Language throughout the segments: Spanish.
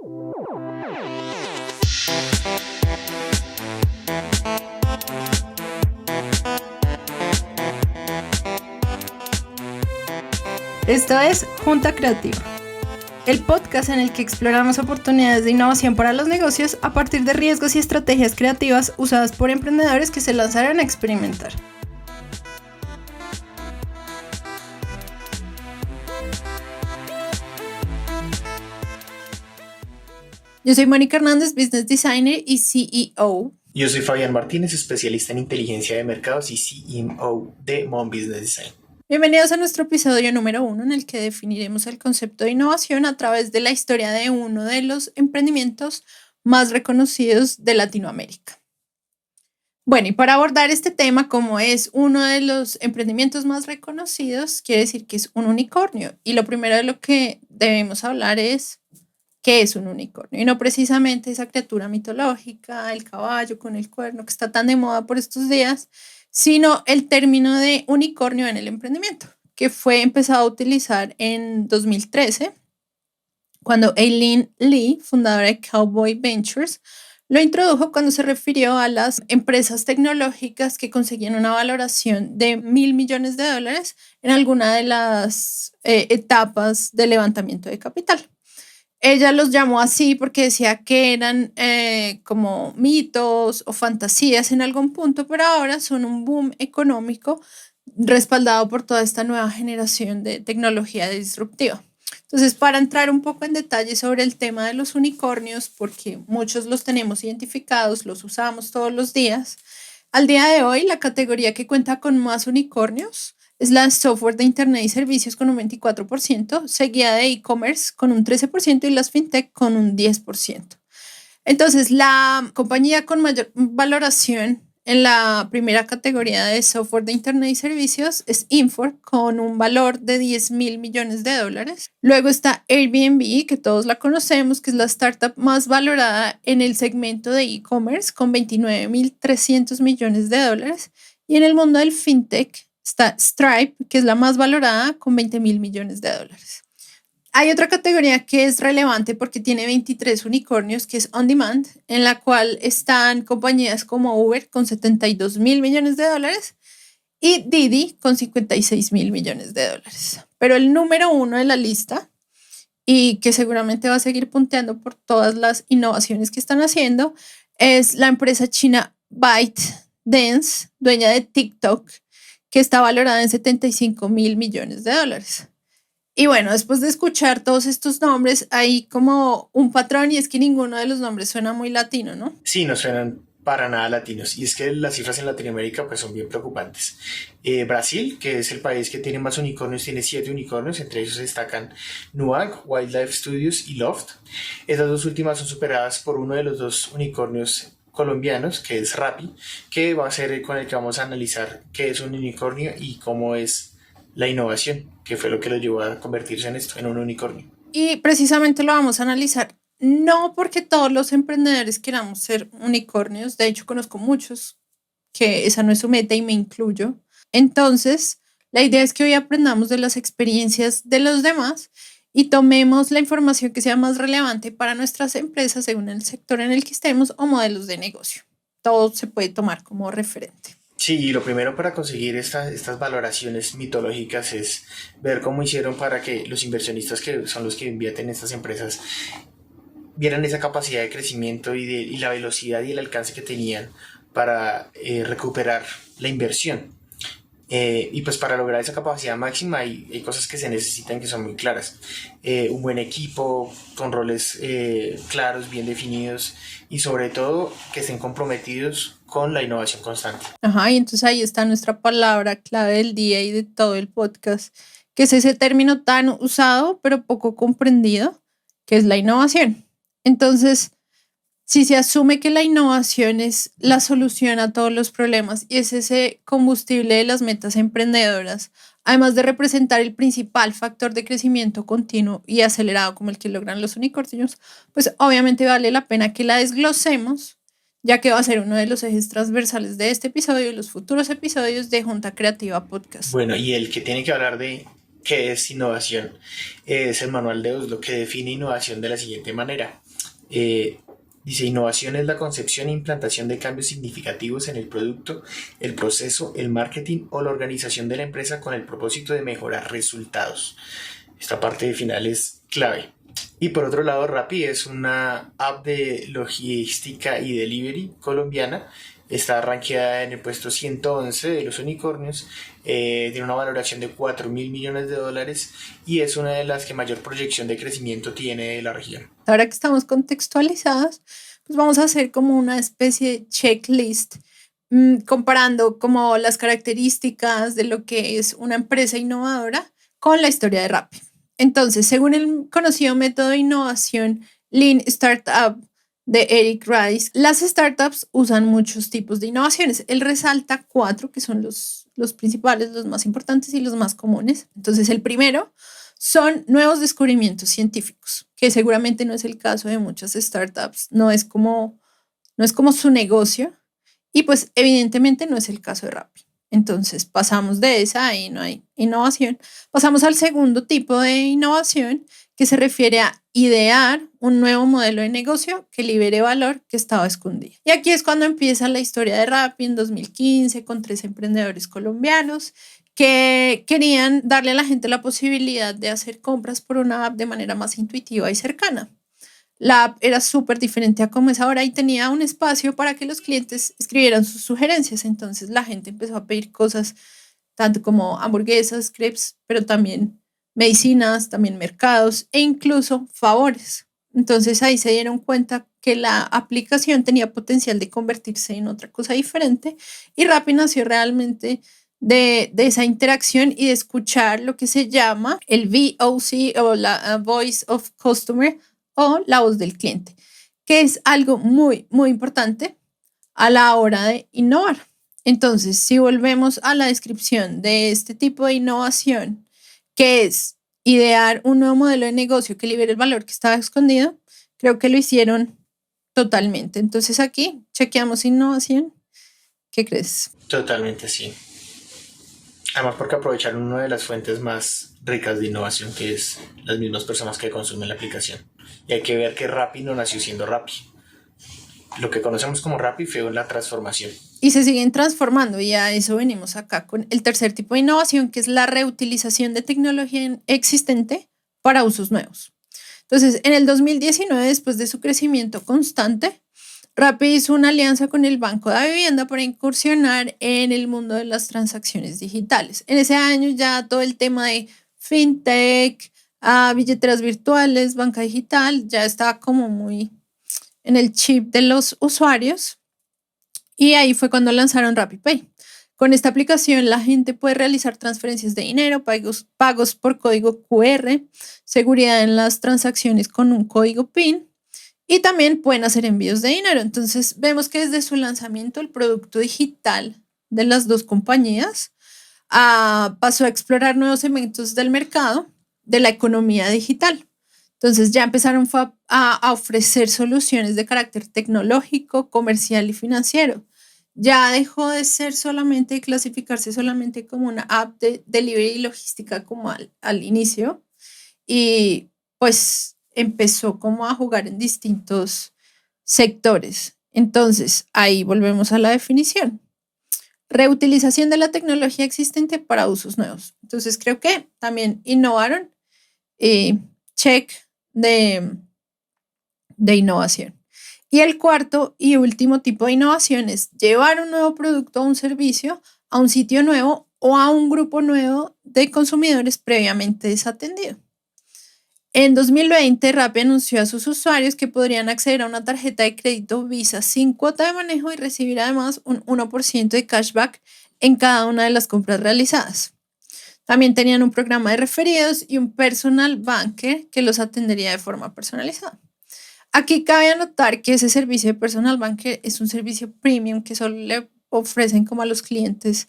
Esto es Junta Creativa, el podcast en el que exploramos oportunidades de innovación para los negocios a partir de riesgos y estrategias creativas usadas por emprendedores que se lanzarán a experimentar. Yo soy Mónica Hernández, Business Designer y CEO. Yo soy Fabián Martínez, especialista en inteligencia de mercados y CMO de Mon Business Design. Bienvenidos a nuestro episodio número 1 en el que definiremos el concepto de innovación a través de la historia de uno de los emprendimientos más reconocidos de Latinoamérica. Bueno, y para abordar este tema, como es uno de los emprendimientos más reconocidos, quiere decir que es un unicornio. Y lo primero de lo que debemos hablar es qué es un unicornio. Y no precisamente esa criatura mitológica, el caballo con el cuerno que está tan de moda por estos días, sino el término de unicornio en el emprendimiento, que fue empezado a utilizar en 2013, cuando Aileen Lee, fundadora de Cowboy Ventures, lo introdujo cuando se refirió a las empresas tecnológicas que conseguían una valoración de $1,000 millones en alguna de las etapas de levantamiento de capital. Ella los llamó así porque decía que eran como mitos o fantasías en algún punto, pero ahora son un boom económico respaldado por toda esta nueva generación de tecnología disruptiva. Entonces, para entrar un poco en detalle sobre el tema de los unicornios, porque muchos los tenemos identificados, los usamos todos los días, al día de hoy la categoría que cuenta con más unicornios es la software de Internet y servicios con un 24%, seguida de e-commerce con un 13% y las fintech con un 10%. Entonces, la compañía con mayor valoración en la primera categoría de software de Internet y servicios es Infor, con un valor de $10,000 millones. Luego está Airbnb, que todos la conocemos, que es la startup más valorada en el segmento de e-commerce, con $29,300 millones. Y en el mundo del fintech está Stripe, que es la más valorada, con $20,000 millones. Hay otra categoría que es relevante porque tiene 23 unicornios, que es On Demand, en la cual están compañías como Uber con $72,000 millones y Didi con $56,000 millones. Pero el número 1 de la lista, y que seguramente va a seguir punteando por todas las innovaciones que están haciendo, es la empresa china ByteDance, dueña de TikTok, que está valorada en $75,000 millones. Y bueno, después de escuchar todos estos nombres, hay como un patrón y es que ninguno de los nombres suena muy latino, ¿no? Sí, no suenan para nada latinos y es que las cifras en Latinoamérica pues son bien preocupantes. Brasil, que es el país que tiene más unicornios, tiene 7 unicornios, entre ellos destacan Nubank, Wildlife Studios y Loft. Estas dos últimas son superadas por uno de los 2 unicornios colombianos, que es Rappi, que va a ser con el que vamos a analizar qué es un unicornio y cómo es la innovación, que fue lo que lo llevó a convertirse en esto, en un unicornio. Y precisamente lo vamos a analizar, no porque todos los emprendedores queramos ser unicornios, de hecho conozco muchos que esa no es su meta y me incluyo. Entonces, la idea es que hoy aprendamos de las experiencias de los demás y tomemos la información que sea más relevante para nuestras empresas según el sector en el que estemos o modelos de negocio. Todo se puede tomar como referente. Sí, y lo primero para conseguir estas valoraciones mitológicas es ver cómo hicieron para que los inversionistas, que son los que invierten en estas empresas, vieran esa capacidad de crecimiento y la velocidad y el alcance que tenían para recuperar la inversión. Y pues para lograr esa capacidad máxima hay cosas que se necesitan que son muy claras. Un buen equipo con roles claros, bien definidos y sobre todo que estén comprometidos con la innovación constante. Ajá, y entonces ahí está nuestra palabra clave del día y de todo el podcast, que es ese término tan usado pero poco comprendido, que es la innovación. Entonces, si se asume que la innovación es la solución a todos los problemas y es ese combustible de las metas emprendedoras, además de representar el principal factor de crecimiento continuo y acelerado como el que logran los unicornios, pues obviamente vale la pena que la desglosemos, ya que va a ser uno de los ejes transversales de este episodio y los futuros episodios de Junta Creativa Podcast. Bueno, y el que tiene que hablar de ¿Qué es innovación? Es el manual de Oslo que define innovación de la siguiente manera. Dice, innovación es la concepción e implantación de cambios significativos en el producto, el proceso, el marketing o la organización de la empresa con el propósito de mejorar resultados. Esta parte final es clave. Y por otro lado, Rappi es una app de logística y delivery colombiana. Está rankeada en el puesto 111 de los unicornios. Tiene una valoración de 4.000 millones de dólares y es una de las que mayor proyección de crecimiento tiene de la región. Ahora que estamos contextualizados, pues vamos a hacer como una especie de checklist, comparando como las características de lo que es una empresa innovadora con la historia de Rappi. Entonces, según el conocido método de innovación Lean Startup de Eric Rice, las startups usan muchos tipos de innovaciones. Él resalta 4 que son los principales, los más importantes y los más comunes. Entonces, el primero son nuevos descubrimientos científicos, que seguramente no es el caso de muchas startups, no es como su negocio y pues evidentemente no es el caso de Rappi. Entonces pasamos de esa, ahí no hay innovación. Pasamos al segundo tipo de innovación que se refiere a idear un nuevo modelo de negocio que libere valor que estaba escondido. Y aquí es cuando empieza la historia de Rappi en 2015 con 3 emprendedores colombianos que querían darle a la gente la posibilidad de hacer compras por una app de manera más intuitiva y cercana. La app era súper diferente a como es ahora y tenía un espacio para que los clientes escribieran sus sugerencias. Entonces la gente empezó a pedir cosas tanto como hamburguesas, crepes, pero también medicinas, también mercados e incluso favores. Entonces ahí se dieron cuenta que la aplicación tenía potencial de convertirse en otra cosa diferente y Rappi nació realmente de esa interacción y de escuchar lo que se llama el VOC o la Voice of Customer o la voz del cliente, que es algo muy, muy importante a la hora de innovar. Entonces, si volvemos a la descripción de este tipo de innovación, que es idear un nuevo modelo de negocio que libere el valor que estaba escondido, creo que lo hicieron totalmente. Entonces aquí chequeamos innovación. ¿Qué crees? Totalmente sí. Además porque aprovecharon una de las fuentes más ricas de innovación, que es las mismas personas que consumen la aplicación. Y hay que ver que Rappi no nació siendo Rappi. Lo que conocemos como Rappi fue la transformación. Y se siguen transformando y a eso venimos acá con el tercer tipo de innovación, que es la reutilización de tecnología existente para usos nuevos. Entonces, en el 2019, después de su crecimiento constante, Rappi hizo una alianza con el Banco de Vivienda para incursionar en el mundo de las transacciones digitales. En ese año ya todo el tema de fintech, billeteras virtuales, banca digital, ya estaba como muy en el chip de los usuarios y ahí fue cuando lanzaron RappiPay. Con esta aplicación la gente puede realizar transferencias de dinero, pagos por código QR, seguridad en las transacciones con un código PIN y también pueden hacer envíos de dinero. Entonces vemos que desde su lanzamiento el producto digital de las dos compañías pasó a explorar nuevos segmentos del mercado de la economía digital. Entonces ya empezaron a ofrecer soluciones de carácter tecnológico, comercial y financiero. Ya dejó de ser solamente, clasificarse solamente como una app de delivery y logística como al inicio y pues empezó como a jugar en distintos sectores. Entonces ahí volvemos a la definición. Reutilización de la tecnología existente para usos nuevos. Entonces creo que también innovaron. Check de innovación. Y el cuarto y último tipo de innovación es llevar un nuevo producto o un servicio a un sitio nuevo o a un grupo nuevo de consumidores previamente desatendido. En 2020, Rappi anunció a sus usuarios que podrían acceder a una tarjeta de crédito Visa sin cuota de manejo y recibir además un 1% de cashback en cada una de las compras realizadas. También tenían un programa de referidos y un personal banker que los atendería de forma personalizada. Aquí cabe anotar que ese servicio de personal banker es un servicio premium que solo le ofrecen como a los clientes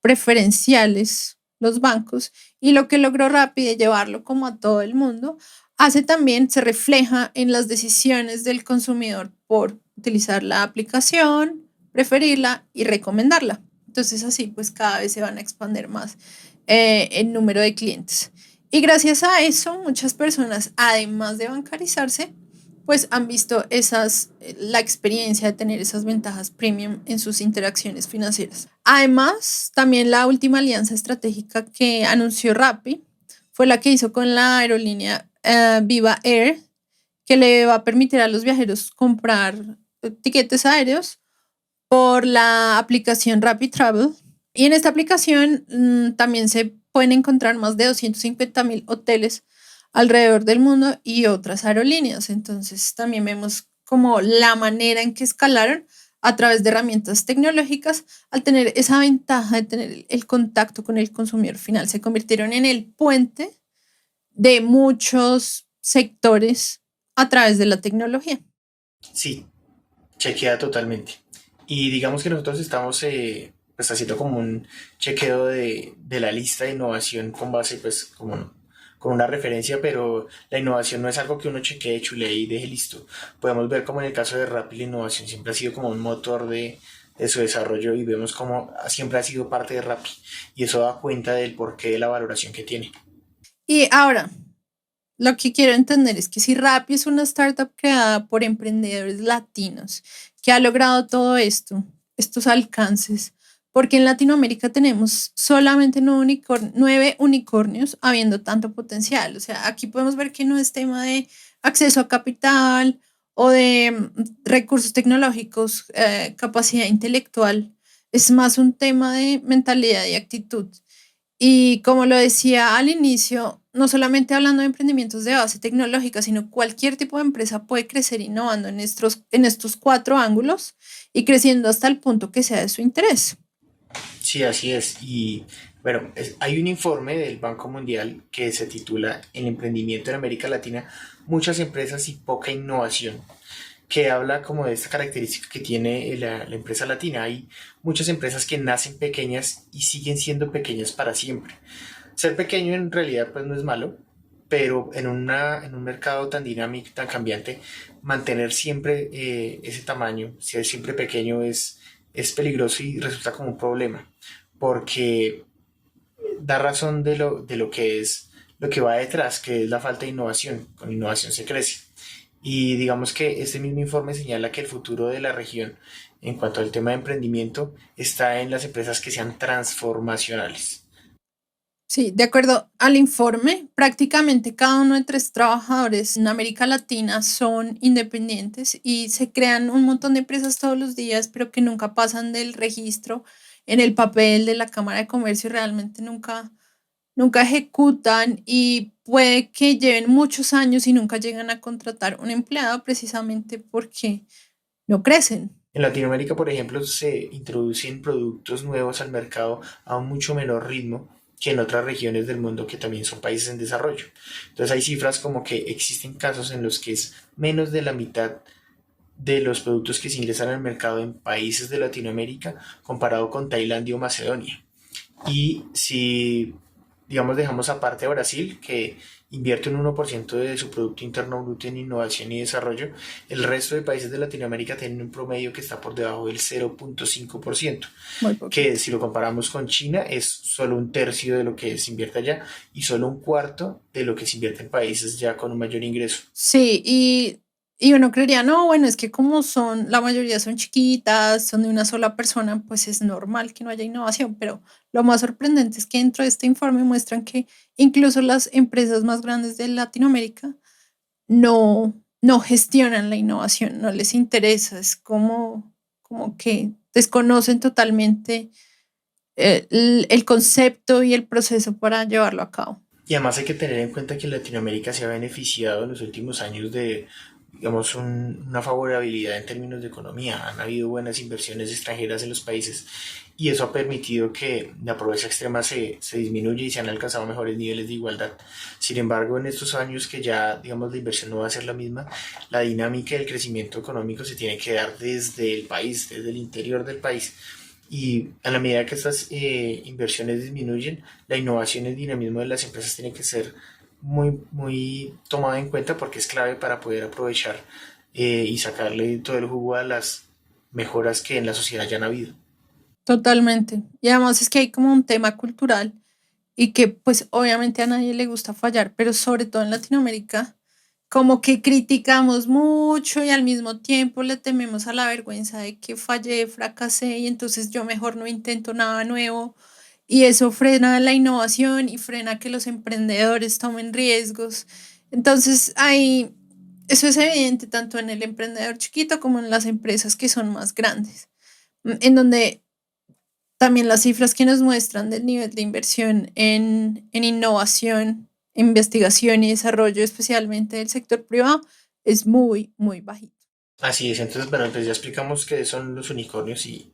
preferenciales los bancos y lo que logró Rappi de llevarlo como a todo el mundo se refleja en las decisiones del consumidor por utilizar la aplicación, preferirla y recomendarla. Entonces así pues cada vez se van a expandir más el número de clientes. Y gracias a eso, muchas personas, además de bancarizarse, pues han visto la experiencia de tener esas ventajas premium en sus interacciones financieras. Además, también la última alianza estratégica que anunció Rappi fue la que hizo con la aerolínea Viva Air, que le va a permitir a los viajeros comprar tiquetes aéreos por la aplicación Rappi Travel. Y en esta aplicación también se pueden encontrar más de 250,000 hoteles alrededor del mundo y otras aerolíneas. Entonces también vemos como la manera en que escalaron a través de herramientas tecnológicas al tener esa ventaja de tener el contacto con el consumidor final. Se convirtieron en el puente de muchos sectores a través de la tecnología. Sí, chequea totalmente. Y digamos que nosotros estamos pues haciendo como un chequeo de la lista de innovación con base pues como con una referencia, pero la innovación no es algo que uno chequee, chulee y deje listo. Podemos ver como en el caso de Rappi la innovación siempre ha sido como un motor de su desarrollo y vemos como siempre ha sido parte de Rappi y eso da cuenta del porqué de la valoración que tiene. Y ahora, lo que quiero entender es que si Rappi es una startup creada por emprendedores latinos que ha logrado todo esto, estos alcances, porque en Latinoamérica tenemos solamente 9 unicornios habiendo tanto potencial. O sea, aquí podemos ver que no es tema de acceso a capital o de recursos tecnológicos, capacidad intelectual, es más un tema de mentalidad y actitud. Y como lo decía al inicio, no solamente hablando de emprendimientos de base tecnológica, sino cualquier tipo de empresa puede crecer innovando en estos 4 ángulos y creciendo hasta el punto que sea de su interés. Sí, así es. Y bueno, hay un informe del Banco Mundial que se titula El emprendimiento en América Latina, muchas empresas y poca innovación, que habla como de esta característica que tiene la empresa latina. Hay muchas empresas que nacen pequeñas y siguen siendo pequeñas para siempre. Ser pequeño en realidad pues no es malo, pero en un mercado tan dinámico, tan cambiante, mantener siempre ese tamaño, ser siempre pequeño es peligroso y resulta como un problema, porque da razón de lo que es lo que va detrás, que es la falta de innovación. Con innovación se crece. Y digamos que este mismo informe señala que el futuro de la región en cuanto al tema de emprendimiento está en las empresas que sean transformacionales. Sí, de acuerdo al informe, prácticamente cada uno de 3 trabajadores en América Latina son independientes y se crean un montón de empresas todos los días, pero que nunca pasan del registro en el papel de la Cámara de Comercio, realmente nunca ejecutan y puede que lleven muchos años y nunca llegan a contratar un empleado precisamente porque no crecen. En Latinoamérica, por ejemplo, se introducen productos nuevos al mercado a un mucho menor ritmo que en otras regiones del mundo que también son países en desarrollo. Entonces hay cifras como que existen casos en los que es menos de la mitad de los productos que se ingresan al mercado en países de Latinoamérica comparado con Tailandia o Macedonia. Y si, digamos, dejamos aparte a Brasil, que invierte un 1% de su Producto Interno Bruto en innovación y desarrollo, el resto de países de Latinoamérica tienen un promedio que está por debajo del 0,5%, Muy que poquito. si lo comparamos con China es solo un tercio de lo que se invierte allá y solo un cuarto de lo que se invierte en países ya con un mayor ingreso. Sí, y uno creería, no, bueno, es que como la mayoría son chiquitas, son de una sola persona, pues es normal que no haya innovación, pero lo más sorprendente es que dentro de este informe muestran que incluso las empresas más grandes de Latinoamérica no gestionan la innovación, no les interesa, es como que desconocen totalmente el concepto y el proceso para llevarlo a cabo. Y además hay que tener en cuenta que Latinoamérica se ha beneficiado en los últimos años de, digamos, una favorabilidad en términos de economía. Han habido buenas inversiones extranjeras en los países y eso ha permitido que la pobreza extrema se disminuya y se han alcanzado mejores niveles de igualdad. Sin embargo, en estos años que ya, digamos, la inversión no va a ser la misma, la dinámica del crecimiento económico se tiene que dar desde el país, desde el interior del país. Y a la medida que estas inversiones disminuyen, la innovación y el dinamismo de las empresas tiene que ser muy tomada en cuenta porque es clave para poder aprovechar y sacarle todo el jugo a las mejoras que en la sociedad ya han habido. Totalmente. Y además es que hay como un tema cultural y que pues obviamente a nadie le gusta fallar, pero sobre todo en Latinoamérica, como que criticamos mucho y al mismo tiempo le tememos a la vergüenza de que fallé, fracasé y entonces yo mejor no intento nada nuevo y eso frena la innovación y frena que los emprendedores tomen riesgos. Entonces, eso es evidente tanto en el emprendedor chiquito como en las empresas que son más grandes, en donde también las cifras que nos muestran del nivel de inversión en innovación, investigación y desarrollo, especialmente del sector privado, es muy, muy bajito. Así es, entonces, bueno, pues ya explicamos qué son los unicornios y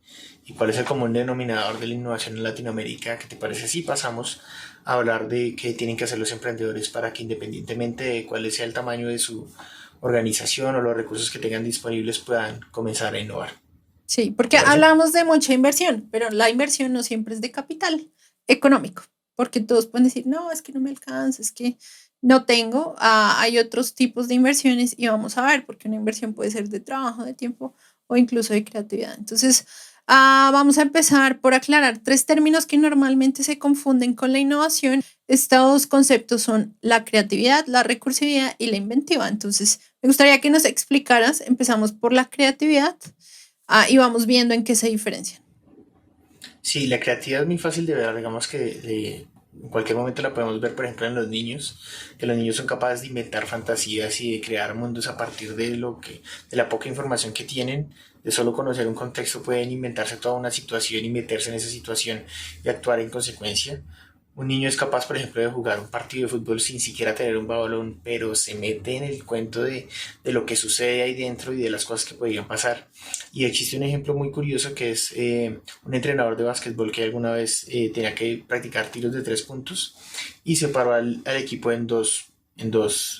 cuál es el común denominador de la innovación en Latinoamérica. ¿Qué te parece si pasamos a hablar de qué tienen que hacer los emprendedores para que independientemente de cuál sea el tamaño de su organización o los recursos que tengan disponibles puedan comenzar a innovar? Sí, ¿Te porque parece? hablamos de mucha inversión, pero la inversión no siempre es de capital económico, porque todos pueden decir, no, es que no me alcanza, es que no tengo. Hay otros tipos de inversiones y vamos a ver, porque una inversión puede ser de trabajo, de tiempo o incluso de creatividad. Entonces, vamos a empezar por aclarar tres términos que normalmente se confunden con la innovación. Estos conceptos son la creatividad, la recursividad y la inventiva. Entonces, me gustaría que nos explicaras, empezamos por la creatividad. Y vamos viendo en qué se diferencian. Sí, la creatividad es muy fácil de ver, digamos que en cualquier momento la podemos ver, por ejemplo, en los niños, que los niños son capaces de inventar fantasías y de crear mundos a partir de la poca información que tienen, de solo conocer un contexto pueden inventarse toda una situación y meterse en esa situación y actuar en consecuencia. Un niño es capaz, por ejemplo, de jugar un partido de fútbol sin siquiera tener un balón, pero se mete en el cuento de lo que sucede ahí dentro y de las cosas que podrían pasar. Y existe un ejemplo muy curioso que es un entrenador de básquetbol que alguna vez tenía que practicar tiros de 3 puntos y separó al equipo en dos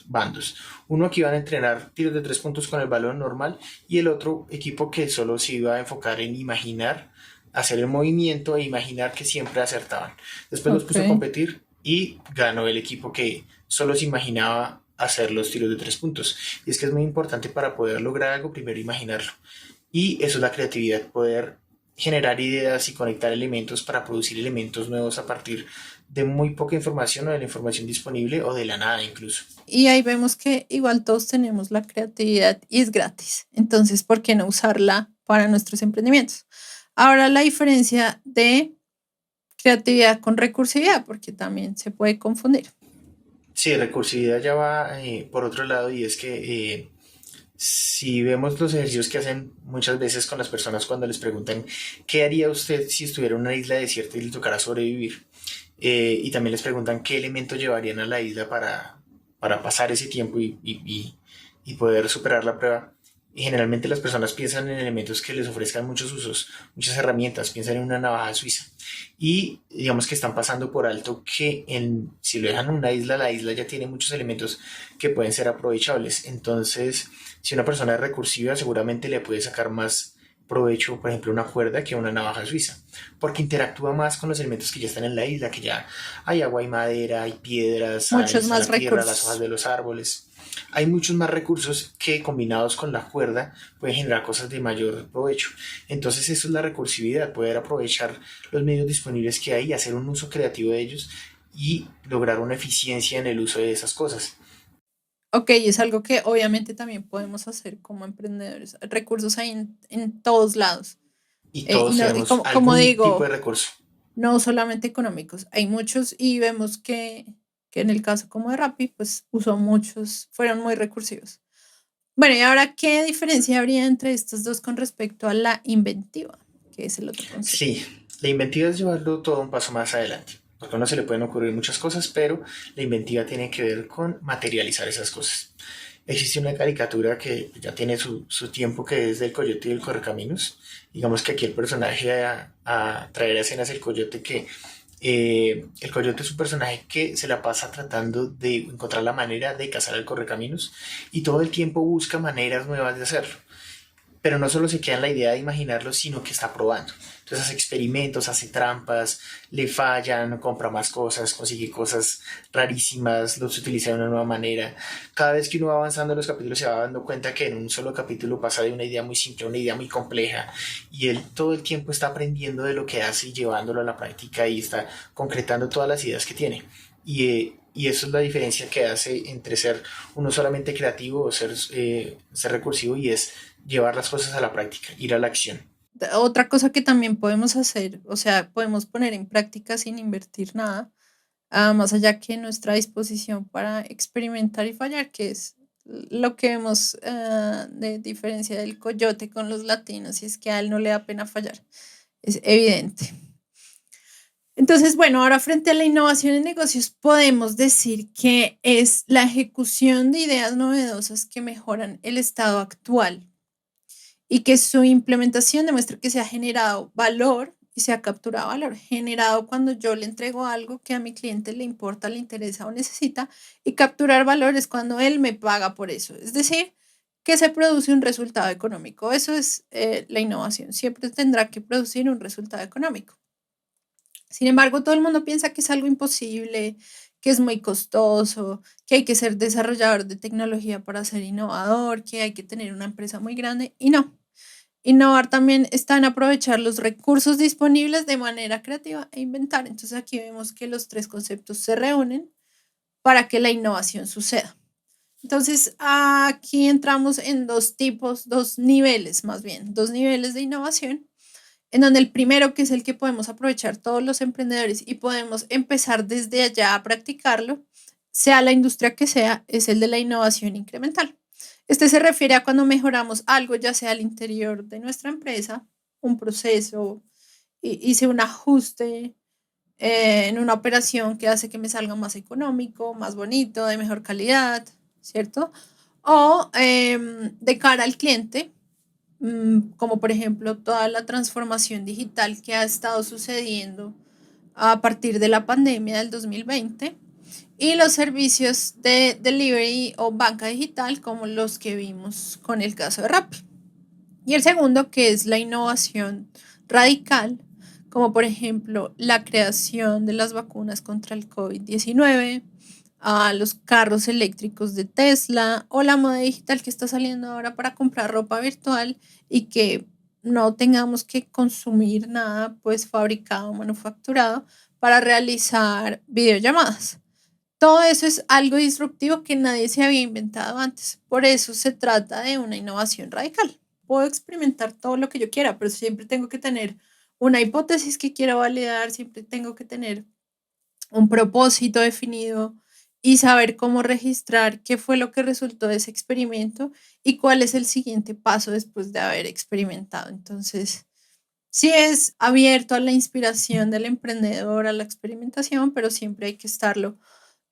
bandos. Uno que iban a entrenar tiros de 3 puntos con el balón normal y el otro equipo que solo se iba a enfocar en imaginar, hacer el movimiento e imaginar que siempre acertaban. Después los Ok. puso a competir y ganó el equipo que solo se imaginaba hacer los tiros de 3 puntos. Y es que es muy importante para poder lograr algo, primero imaginarlo. Y eso es la creatividad, poder generar ideas y conectar elementos para producir elementos nuevos a partir de muy poca información o de la información disponible o de la nada incluso. Y ahí vemos que igual todos tenemos la creatividad y es gratis. Entonces, ¿por qué no usarla para nuestros emprendimientos? Ahora la diferencia de creatividad con recursividad, porque también se puede confundir. Sí, recursividad ya va por otro lado y es que si vemos los ejercicios que hacen muchas veces con las personas cuando les preguntan qué haría usted si estuviera en una isla desierta y le tocara sobrevivir, y también les preguntan qué elementos llevarían a la isla para pasar ese tiempo y poder superar la prueba. Y generalmente las personas piensan en elementos que les ofrezcan muchos usos, muchas herramientas, piensan en una navaja suiza. Y digamos que están pasando por alto que si lo dejan en una isla, la isla ya tiene muchos elementos que pueden ser aprovechables. Entonces, si una persona es recursiva, seguramente le puede sacar más provecho, por ejemplo, una cuerda que una navaja suiza, porque interactúa más con los elementos que ya están en la isla, que ya hay agua, hay madera, hay piedras, ahí Muchos está más la tierra, las hojas recursos. de los árboles. Hay muchos más recursos que combinados con la cuerda pueden generar cosas de mayor provecho. Entonces eso es la recursividad, poder aprovechar los medios disponibles que hay, hacer un uso creativo de ellos y lograr una eficiencia en el uso de esas cosas. Ok, es algo que obviamente también podemos hacer como emprendedores. Recursos hay en todos lados. Y Y, todos no, y tenemos como algún tipo de digo, recurso. no solamente económicos, hay muchos y vemos que en el caso como de Rappi, pues usó muchos, fueron muy recursivos. Bueno, y ahora, ¿qué diferencia habría entre estos dos con respecto a la inventiva, que es el otro concepto? Sí, la inventiva es llevarlo todo un paso más adelante, porque a uno se le pueden ocurrir muchas cosas, pero la inventiva tiene que ver con materializar esas cosas. Existe una caricatura que ya tiene su tiempo que es del coyote y el correcaminos. Digamos que aquí el personaje a traer a escenas el coyote que el coyote es un personaje que se la pasa tratando de encontrar la manera de cazar al correcaminos y todo el tiempo busca maneras nuevas de hacerlo. pero no solo se queda en la idea de imaginarlo, sino que está probando. Entonces hace experimentos, hace trampas, le fallan, compra más cosas, consigue cosas rarísimas, los utiliza de una nueva manera. Cada vez que uno va avanzando en los capítulos se va dando cuenta que en un solo capítulo pasa de una idea muy simple a una idea muy compleja y él todo el tiempo está aprendiendo de lo que hace y llevándolo a la práctica y está concretando todas las ideas que tiene. Y eso es la diferencia que hace entre ser uno solamente creativo o ser recursivo, y es llevar las cosas a la práctica, ir a la acción. Otra cosa que también podemos hacer, o sea, podemos poner en práctica sin invertir nada, más allá que nuestra disposición para experimentar y fallar, que es lo que vemos de diferencia del coyote con los latinos, y es que a él no le da pena fallar, es evidente. Entonces, bueno, ahora frente a la innovación en negocios podemos decir que es la ejecución de ideas novedosas que mejoran el estado actual y que su implementación demuestra que se ha generado valor y se ha capturado valor, generado cuando yo le entrego algo que a mi cliente le importa, le interesa o necesita, y capturar valor es cuando él me paga por eso, es decir, que se produce un resultado económico. Eso es la innovación, siempre tendrá que producir un resultado económico. Sin embargo, todo el mundo piensa que es algo imposible, que es muy costoso, que hay que ser desarrollador de tecnología para ser innovador, que hay que tener una empresa muy grande, y no. Innovar también está en aprovechar los recursos disponibles de manera creativa e inventar. Entonces aquí vemos que los tres conceptos se reúnen para que la innovación suceda. Entonces aquí entramos en dos tipos, dos niveles más bien, dos niveles de innovación, en donde el primero, que es el que podemos aprovechar todos los emprendedores y podemos empezar desde allá a practicarlo, sea la industria que sea, es el de la innovación incremental. Este se refiere a cuando mejoramos algo, ya sea al interior de nuestra empresa, un proceso, hice un ajuste en una operación que hace que me salga más económico, más bonito, de mejor calidad, ¿cierto? O de cara al cliente, como por ejemplo toda la transformación digital que ha estado sucediendo a partir de la pandemia del 2020 y los servicios de delivery o banca digital como los que vimos con el caso de Rappi. Y el segundo, que es la innovación radical, como por ejemplo la creación de las vacunas contra el COVID-19, a los carros eléctricos de Tesla o la moda digital que está saliendo ahora para comprar ropa virtual y que no tengamos que consumir nada pues fabricado o manufacturado para realizar videollamadas. Todo eso es algo disruptivo que nadie se había inventado antes. Por eso se trata de una innovación radical. Puedo experimentar todo lo que yo quiera, pero siempre tengo que tener una hipótesis que quiero validar, siempre tengo que tener un propósito definido y saber cómo registrar qué fue lo que resultó de ese experimento y cuál es el siguiente paso después de haber experimentado. Entonces, sí es abierto a la inspiración del emprendedor, a la experimentación, pero siempre hay que estarlo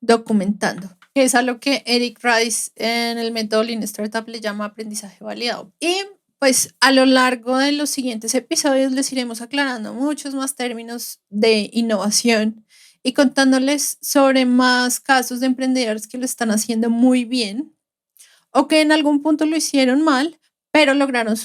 documentando, que es a lo que Eric Rice en el método Lean Startup le llama aprendizaje validado. Y pues a lo largo de los siguientes episodios les iremos aclarando muchos más términos de innovación y contándoles sobre más casos de emprendedores que lo están haciendo muy bien o que en algún punto lo hicieron mal, pero lograron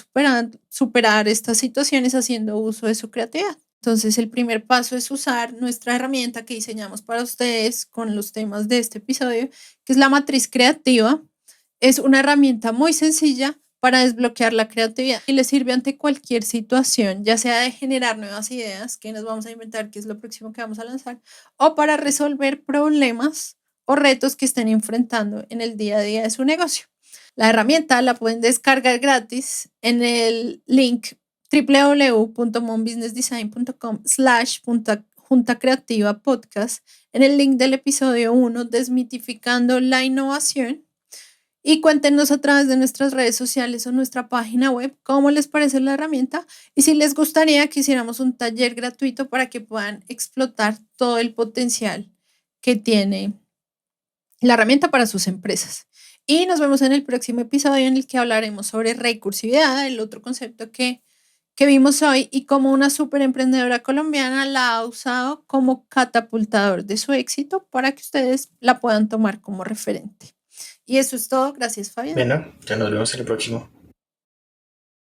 superar estas situaciones haciendo uso de su creatividad. Entonces, el primer paso es usar nuestra herramienta que diseñamos para ustedes con los temas de este episodio, que es la matriz creativa. Es una herramienta muy sencilla para desbloquear la creatividad y le sirve ante cualquier situación, ya sea de generar nuevas ideas, que nos vamos a inventar, que es lo próximo que vamos a lanzar, o para resolver problemas o retos que estén enfrentando en el día a día de su negocio. La herramienta la pueden descargar gratis en el link www.monbusinessdesign.com/junta creativa podcast, en el link del episodio 1, Desmitificando la Innovación. Y cuéntenos a través de nuestras redes sociales o nuestra página web cómo les parece la herramienta y si les gustaría que hiciéramos un taller gratuito para que puedan explotar todo el potencial que tiene la herramienta para sus empresas. Y nos vemos en el próximo episodio en el que hablaremos sobre recursividad, el otro concepto que vimos hoy y cómo una super emprendedora colombiana la ha usado como catapultador de su éxito para que ustedes la puedan tomar como referente. Y eso es todo. Gracias, Fabián. Bueno, ya nos vemos en el próximo.